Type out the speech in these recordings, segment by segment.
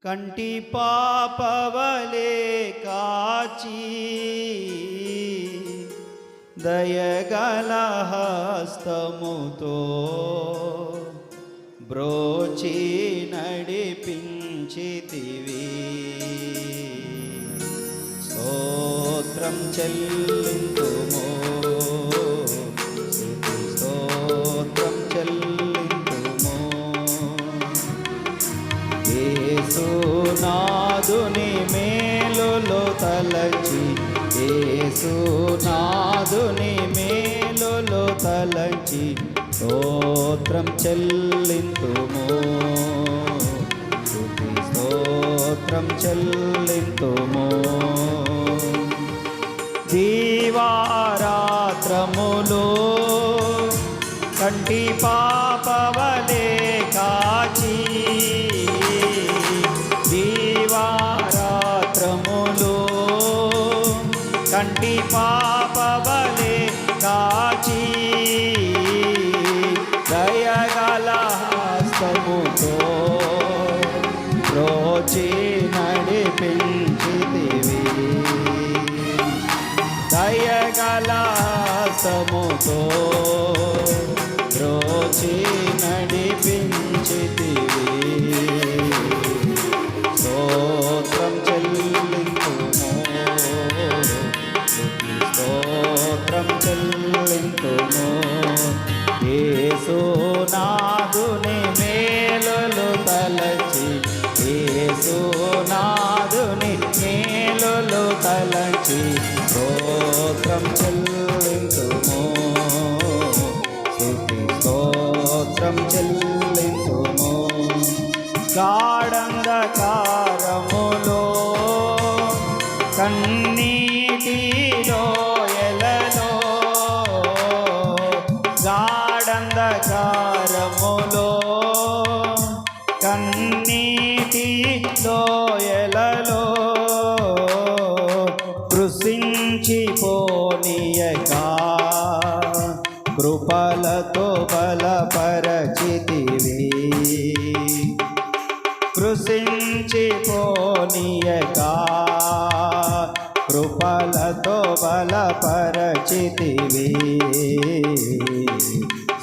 కంటి పాపవలే కాచి దయగల హస్తముతో బ్రోచి నడిపించితివి. స్తోత్రం చెల్లింతుము, స్తోత్రం చెల్లింతుము. యేసునాథుని మేలులు తలచి, యేసునాథుని మేలులు తలచి స్తోత్రం చెల్లింతుము, స్తోత్రం చెల్లింతుము. దీవారాత్రములు కంటి పాపవలే కాచి, దీవారాత్రములు కంటి పాపవలే కాచి దయగల హస్తముతో బ్రోచి నడిపించితివి. దయగల హస్తముతో బ్రోచి నడిపించితివి. స్తోత్రం చెల్లింతుము, స్తోత్రం చెల్లింతుము. యేసునాథుని మేలులు తలచి, యేసునాథుని మేలులు తలచి స్తోత్రం చెల్లింతుము, స్తోత్రం చెల్లింతుము. గాఢంధకారములో కన్నీటిలో ఎలలో, గాఢంధకారములో కన్నీటిలో ఎలలో కృషించిపోనీయక కృపలతో బలపరచితివి. కృషించిపోనీయక కృపలతో బలపరచితివి.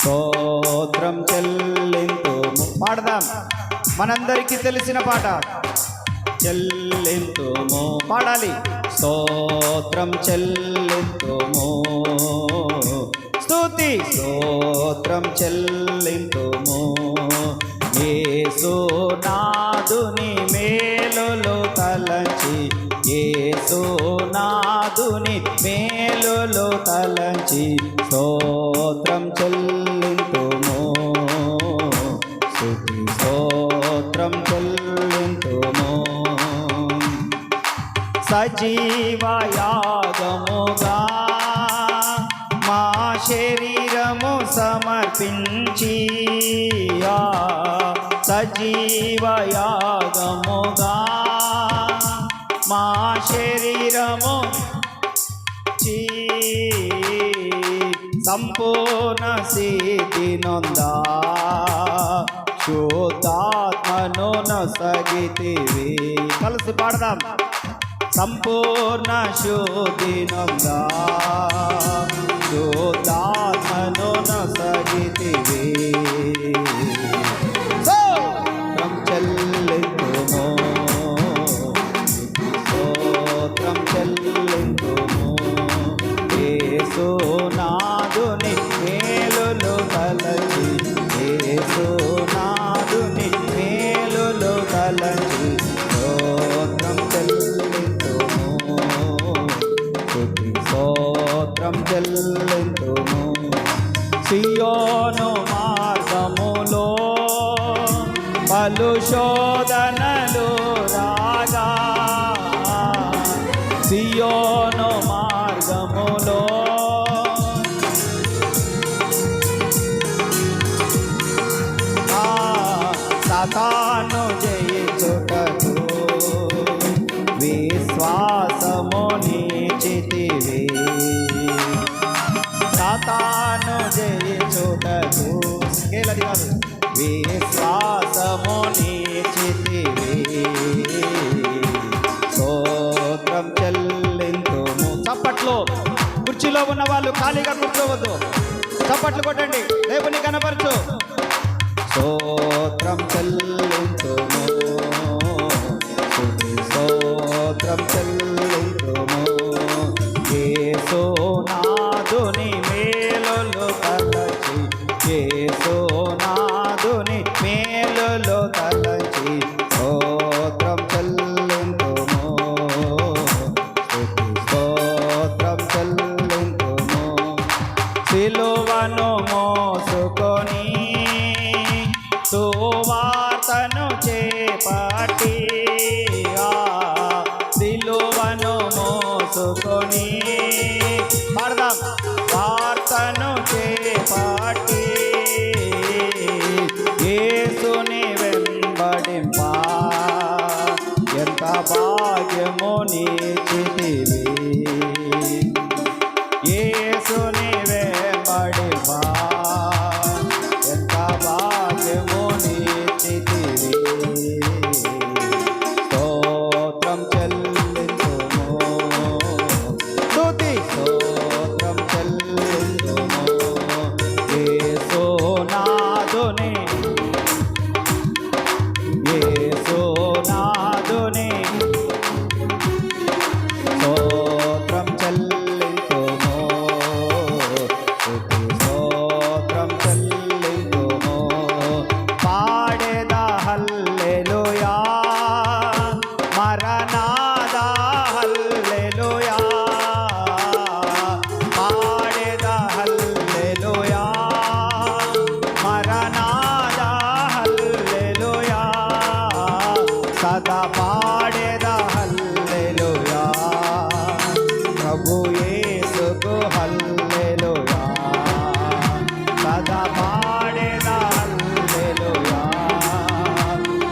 స్తోత్రం చెల్లింతుము. పాడదాం, మనందరికీ తెలిసిన పాట. చెల్లింతుము పాడాలి. స్తోత్రం చెల్లింతుము, స్తుతి స్తోత్రం చెల్లింతుము. యేసునాథుని మేలులు తలచి, యేసునాథుని మేలులు తలచి స్తోత్రం చెల్లింతుము, స్తుతి స్తోత్రం చెల్లింతుము. సజీవయాగముగా మా శరీరము సమర్పించి, సజీవయాగముగా మా శరీరము సంపూర్ణ సిద్ధి నొందా శుద్ధాత్మను నొసగితివి. కలిసి పాడదాం. సంపూర్ణ శుద్ధి నొందా శుద్ధాత్మను నొసగితివి. స్తోత్రం చెల్లింతుము, స్తోత్రం చెల్లింతుము. యేసునాథుని మేలులు తలచి, యేసునాథుని మేలులు తలచి స్తోత్రం చెల్లింతుము, స్తుతి స్తోత్రం చెల్లింతుము. సియోను మార్గములో పలు శోధనలు రాగా, సియోను మార్గములో సాతాను జయించుటకు ఇంట్లో ఉన్న వాళ్ళు ఖాళీగా కూర్చోవద్దు, చప్పట్లు కొట్టండి, దేవుని కనపరచు. స్తోత్రం చెల్లింతుము, స్తుతి స్తోత్రం చెల్లింతుము, యేసునాథుని మేలులు తలచి, యేసునాథుని మేలులు తలచి స్తోత్రం చెల్లింతుము, స్తుతి స్తోత్రం చెల్లింతుము. సిలువను మోసుకొని సువార్తను చేపట్టి, సిలువను మోసుకొని పాడదాం, వార్తను చేపట్టి యేసుని వెంబడింప ఎంత భాగ్యము నీచితివి, యేసుని వెంబడింప ఎంత భాగ్యము నీచితివి. స్తోత్రం చెల్లింతుము, స్తుతి స్తోత్రం చెల్లింతుము, యేసునాథుని యేసునాథుని స్తోత్రం చెల్లింతుము, స్తుతి స్తోత్రం చెల్లింతుము. పాడేదా హల్లెలూయా, మరణాదా హల్లెలూయా, పాడేదా హల్లెలూయా, మరణాదా హల్లెలూయా, సదా పాడేదా హల్లెలూయా, ప్రభు యేసుకు హల్లెలూయా, సదా పాడేదా హల్లెలూయా,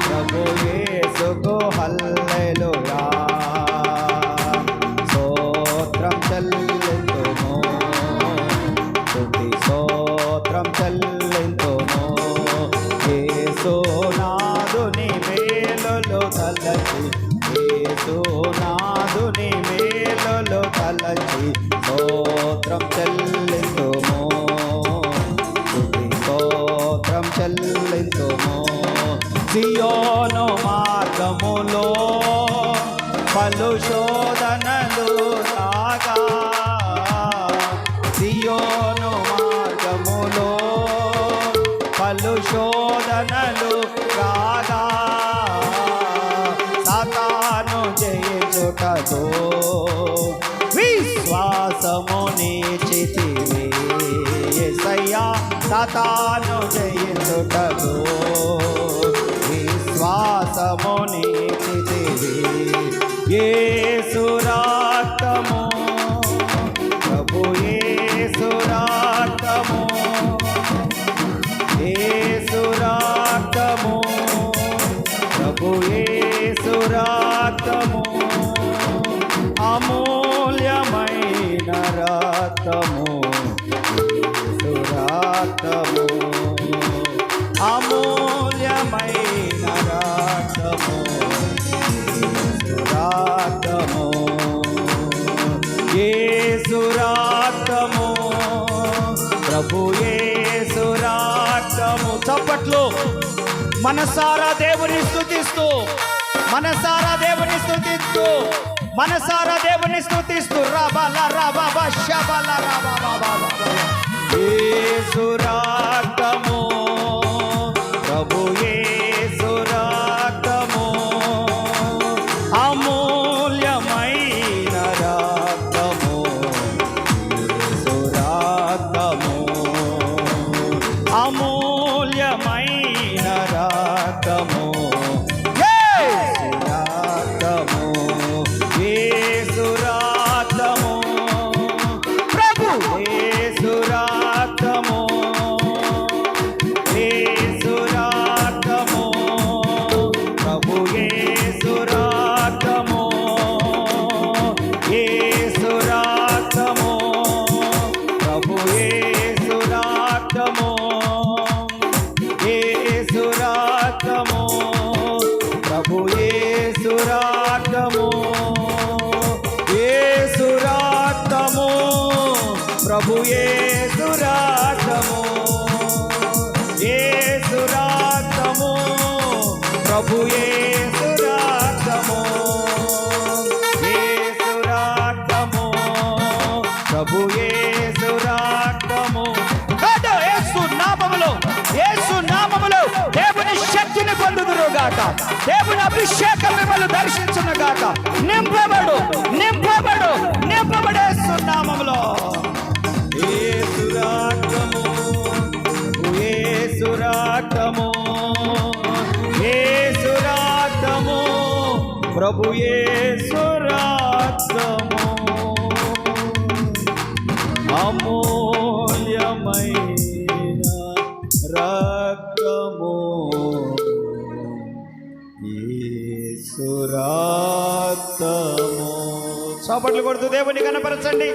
ప్రభు యేసుకు హల్లెలూయా. స్తోత్రం చెల్లింతుము, స్తుతి స్తోత్రం చెల్లింతుము, యేసునాథుని మేలులు తలచి, యేసునాథుని మేలులు తలచి స్తోత్రం చెల్లింతుము, స్తుతి స్తోత్రం చెల్లింతుము. సియోను మార్గములో పలు శోధనలు రాగా, సియోను మార్గములో పలు శోధనలు రాగా, సాతాను జయించుటతో విశ్వాసము నీచితివి, యేసయ్యా సాతాను జయించుటతో విశ్వాసము నీచితివి. యేసు రక్తము, ప్రభు యేసు రక్తము, యేసు రక్తము, ప్రభు యేసు రక్తము, అమూల్యమైన రక్తము, యేసు రక్తము, అమూల్యమైన రక్తము, యేసు రక్తము, యేసు రక్తము, ప్రభు యేసు రక్తము. చప్పట్లు, మనసారా దేవుని స్తుతిస్తూ, మనసారా దేవుని స్తుతిస్తూ, మనసారా దేవుని స్తుతిస్తూ, రబల రబబ శబల రబబ, యేసు రక్తము, ప్రభు యేసు రక్తము, అమూల్యమైన రక్తము, యేసు రక్తము, అమూల్యమైన రక్తము, యేసు రక్తము, యేసు రక్తము, ప్రభు యేసు రక్తము, యేసు రక్తము, ప్రభు యేసు రక్తము, యేసు రక్తము, ప్రభు యేసు రక్తము, యేసు రక్తము, ప్రభు యేసు రక్తము, యేసు రక్తము, రక్తము, యేసు రక్తము, ప్రభు యేసు రక్తము. యేసు నామములో, యేసు నామములో దేవుని శక్తిని పొందుదురు గాక. దేవుని అభిషేకం మిమ్మల్ని దర్శించును గాక. నింపబడు నింపబడు నింపబడు యేసు నామములో. యేసు రక్తము, యేసు రక్తము, యేసు రక్తము, ప్రభు యేసు రక్తము, అమూల్యమైన రక్తము, యేసు రక్తము. చప్పట్లు కొడుతూ దేవుని కనపరచండి.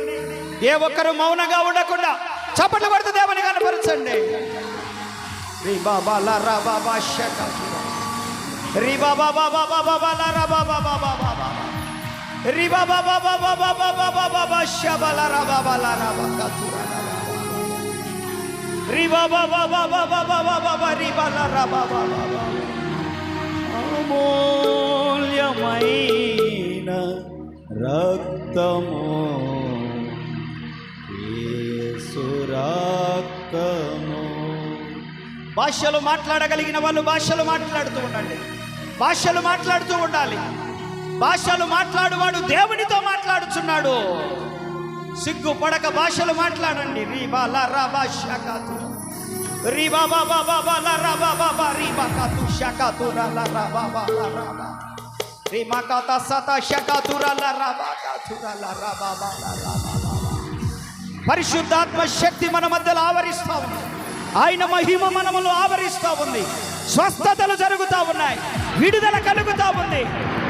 ఏ ఒక్కరు మౌనంగా ఉండకుండా చప్పట్లు కొడుతూ దేవుని కనపరచండి. రీ బాబా లా రా బాబా షకా, రీ బాబా బాబా బాబా లా రా బాబా బాబా బాబా, రీ బాబా బాబా బాబా బాబా బాబా షబా లా రా బాబా లా రా బాబా తురా, రీ బాబా బాబా బాబా బాబా బాబా రీ బాలా రా బాబా బాబా. అమూల్యమైన రక్తము, యేసు రక్తము. భాషలు మాట్లాడగలిగిన వాళ్ళు భాషలు మాట్లాడుతూ ఉండండి. భాషలు మాట్లాడుతూ ఉండాలి. భాషలు మాట్లాడువాడు దేవునితో మాట్లాడుచున్నాడు. సిగ్గుపడక భాషలు మాట్లాడండి. రీబా లా రాబా షకాతు, రీబా బాబా బాబా లా రాబా బాబా రీబా కాతు షకాతు లా రాబా బాబా రాబా, రీమా కాతా సతా షకాతు లా రాబా కాతు లా రాబా బాబా రాబా. పరిశుద్ధాత్మ శక్తి మన మధ్యలో ఆవరిస్తా ఉంది. ఆయన మహిమ మనములు ఆవరిస్తూ ఉంది. స్వస్థతలు జరుగుతూ ఉన్నాయి. విడుదల కలుగుతూ ఉంది.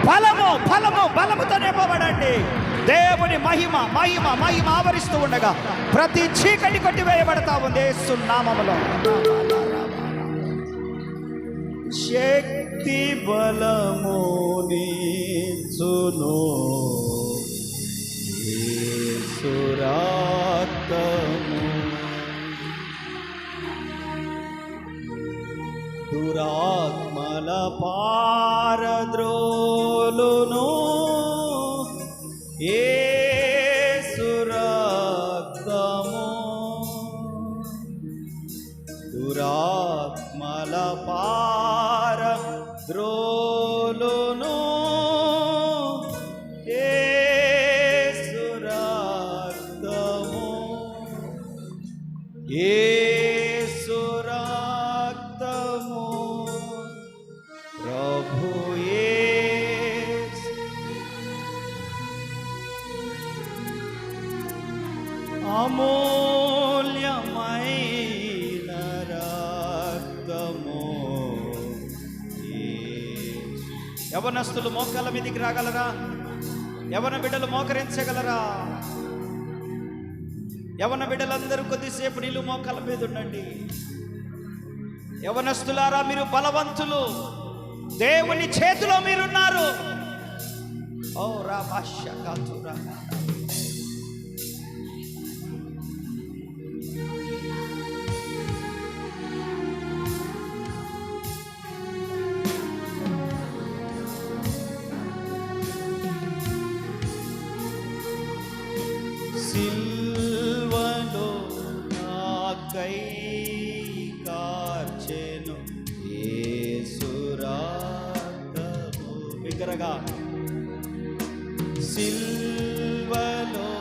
బలము బలము బలముతో నింపబడండి. దేవుని మహిమ మహిమ మహిమ ఆవరిస్తూ ఉండగా ప్రతి చీకటి కొట్టివేయబడతా ఉంది యేసు నామములో. శక్తి బలము నీచును, యేసు రక్తము, దురాత్మల పారద్రోలును, యేసు రక్తము, దురాత్మల పారద్రోలును, యేసు రక్తము, యేసు రక్తము, ప్రభు యేసు. అమూల్యమైన రక్తము. యవనస్తులు మోకాళ్ళ మీదికి రాగలరా? యవన బిడ్డలు మోకరించగలరా? యవన బిడ్డలందరూ కొద్దిసేపు నీళ్ళు మోకాళ్ళ మీద ఉండండి. యవనస్తులారా, మీరు బలవంతులు. దేవుని చేతిలో మీరున్నారు. ఓ రాబాష కాతురా, సిల్వలో నాకై కార్చెను యేసు రక్తము. బిగ్గరగా, సిల్వలో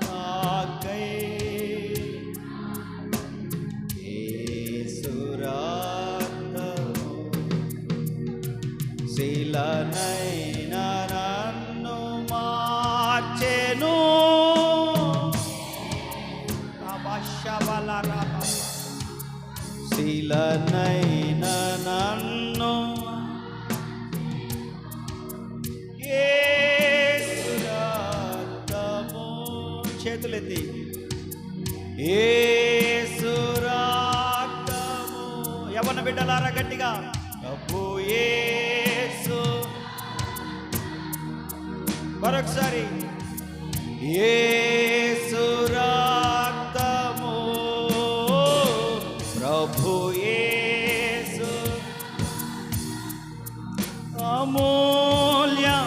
నాకై యేసు రక్తము, శిలనైన నన్ను మార్చెను. శిలనైన నన్ను యేసు రక్తము. చేతులెత్తి, యేసు రక్తము. యవ్వన బిడ్డలారా గట్టిగా, ప్రభు యేసు. మరొకసారి, యేసు రక్తము, ప్రభు యేసు. అమూల్యమైన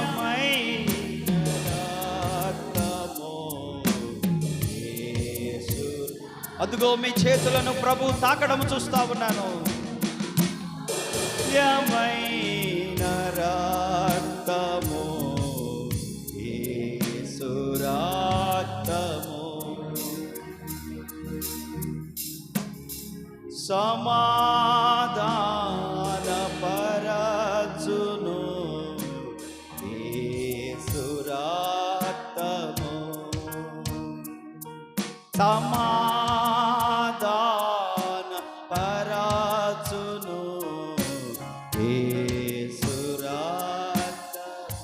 అదిగో మీ చేతులను ప్రభు తాకడం చూస్తా ఉన్నాను. యమైన రక్తము, యేసు రక్తము, సమాధాన పరచును, యేసు రక్తము, సమాధాన పరచును, యేసు రక్తము,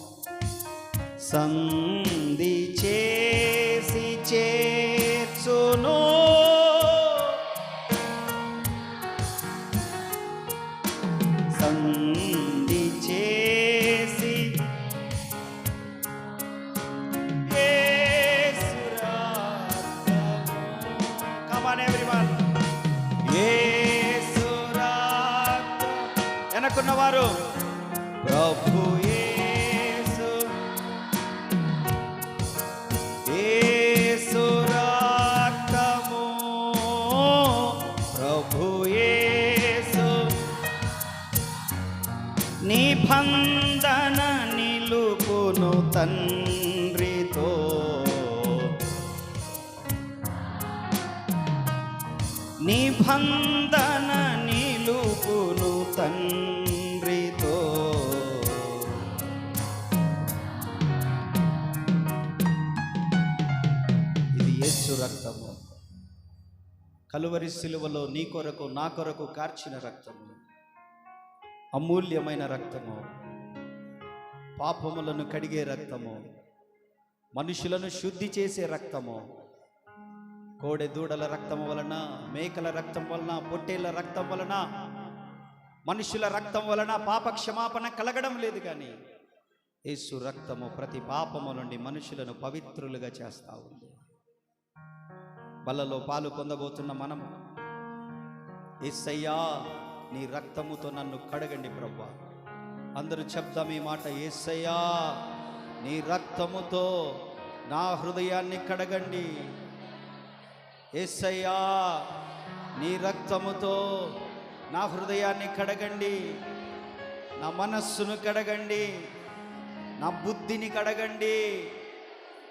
సంధి చేసి చేర్చును, సంధి చేసి యేసు రక్తము. Come on everyone. యేసు రక్తము. వెనకున్నవారు ప్రభు యేసు, యేసు రక్తము, ప్రభు యేసు నిబంధన నిలుపును తండ్రితో, నిబంధన నిలుపును తండ్రితో, ఇది యేసు రక్తము, కలువరి సిలువలో నీ కొరకు నా కొరకు కార్చిన రక్తము, అమూల్యమైన రక్తము, పాపములను కడిగే రక్తము, మనుషులను శుద్ధి చేసే రక్తము. కోడె దూడల రక్తము వలన, మేకల రక్తం వలన, పొట్టేళ్ల రక్తం వలన, మనుషుల రక్తం వలన పాప క్షమాపణ కలగడం లేదు. కానీ యేసు రక్తము ప్రతి పాపము నుండి మనుషులను పవిత్రులుగా చేస్తా ఉంది. బలలో పాలు పొందబోతున్న మనము, యేసయ్యా నీ రక్తముతో నన్ను కడగండి ప్రభువా. అందరూ చెప్దాం ఈ మాట, యేసయ్యా నీ రక్తముతో నా హృదయాన్ని కడగండి, యేసయ్యా నీ రక్తముతో నా హృదయాన్ని కడగండి, నా మనస్సును కడగండి, నా బుద్ధిని కడగండి,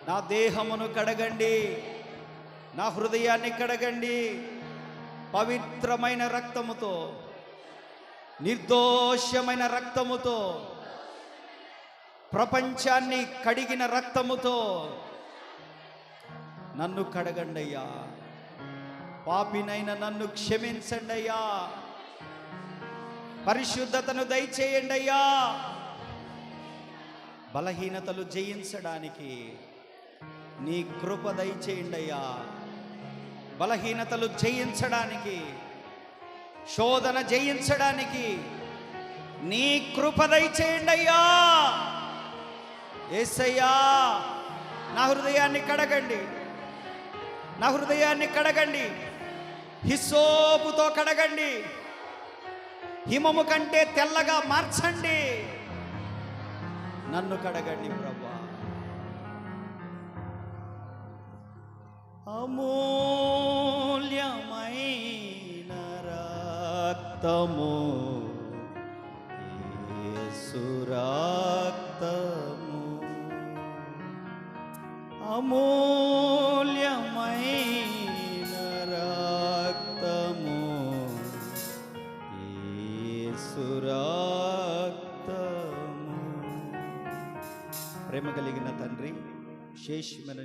నా దేహమును కడగండి, నా హృదయాన్ని కడగండి. పవిత్రమైన రక్తముతో, నిర్దోషమైన రక్తముతో, ప్రపంచాన్ని కడిగిన రక్తముతో నన్ను కడగండి అయ్యా. పాపినైన నన్ను క్షమించండి అయ్యా. పరిశుద్ధతను దయచేయండి అయ్యా. బలహీనతలు జయించడానికి నీ కృప దయచేయండి అయ్యా. బలహీనతలు జయించడానికి, శోధన జయించడానికి నీ కృప దయచేయండి అయ్యా. యేసయ్యా నా హృదయాన్ని కడగండి, నా హృదయాన్ని కడగండి, హిస్సోపుతో కడగండి, హిమము కంటే తెల్లగా మార్చండి, నన్ను కడగండి ప్రభువా. అమూల్యమైన రక్తము, యేసు రక్తము, అమూల్యమైన రక్తము, యేసు రక్తము. ప్రేమ కలిగిన తండ్రి, శేషమైన నీ